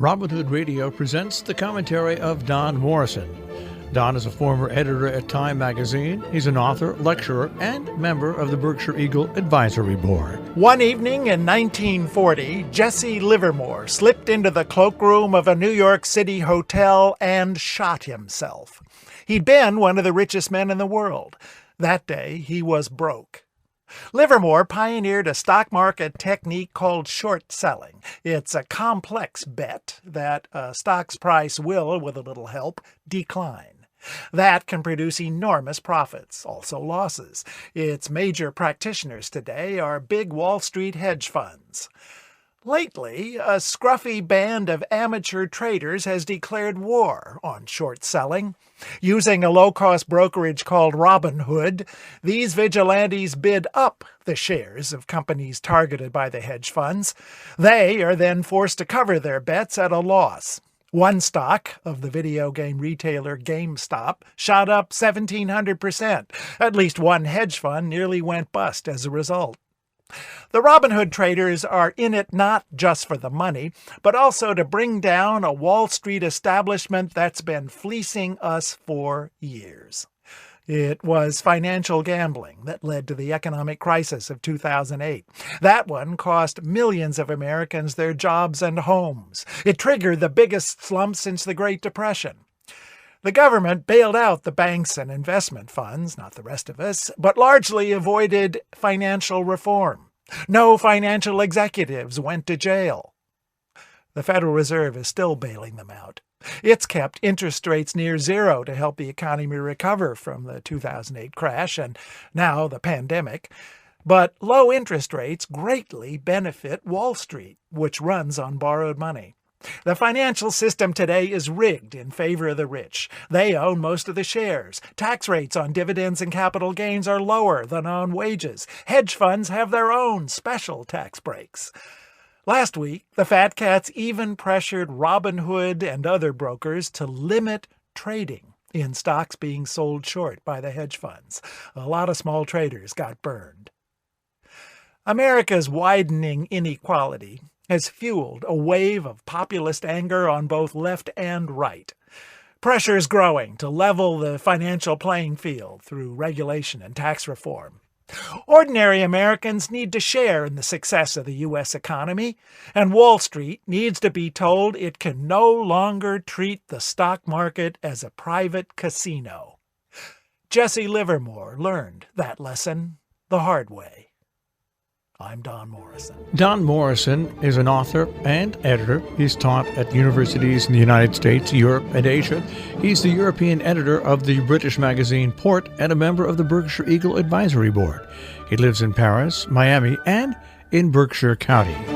Robin Hood Radio presents the commentary of Don Morrison. Don is a former editor at Time magazine. He's an author, lecturer, and member of the Berkshire Eagle Advisory Board. One evening in 1940, Jesse Livermore slipped into the cloakroom of a New York City hotel and shot himself. He'd been one of the richest men in the world. That day, he was broke. Livermore pioneered a stock market technique called short selling. It's a complex bet that a stock's price will, with a little help, decline. That can produce enormous profits, also losses. Its major practitioners today are big Wall Street hedge funds. Lately, a scruffy band of amateur traders has declared war on short selling. Using a low-cost brokerage called Robinhood, these vigilantes bid up the shares of companies targeted by the hedge funds. They are then forced to cover their bets at a loss. One stock of the video game retailer GameStop shot up 1,700%. At least one hedge fund nearly went bust as a result. The Robinhood traders are in it not just for the money, but also to bring down a Wall Street establishment that's been fleecing us for years. It was financial gambling that led to the economic crisis of 2008. That one cost millions of Americans their jobs and homes. It triggered the biggest slump since the Great Depression. The government bailed out the banks and investment funds, not the rest of us, but largely avoided financial reform. No financial executives went to jail. The Federal Reserve is still bailing them out. It's kept interest rates near zero to help the economy recover from the 2008 crash and now the pandemic. But low interest rates greatly benefit Wall Street, which runs on borrowed money. The financial system today is rigged in favor of the rich. They own most of the shares. Tax rates on dividends and capital gains are lower than on wages. Hedge funds have their own special tax breaks. Last week, the fat cats even pressured Robinhood and other brokers to limit trading in stocks being sold short by the hedge funds. A lot of small traders got burned. America's widening inequality has fueled a wave of populist anger on both left and right. Pressure is growing to level the financial playing field through regulation and tax reform. Ordinary Americans need to share in the success of the U.S. economy, and Wall Street needs to be told it can no longer treat the stock market as a private casino. Jesse Livermore learned that lesson the hard way. I'm Don Morrison. Don Morrison is an author and editor. He's taught at universities in the United States, Europe, and Asia. He's the European editor of the British magazine Port and a member of the Berkshire Eagle Advisory Board. He lives in Paris, Miami, and in Berkshire County.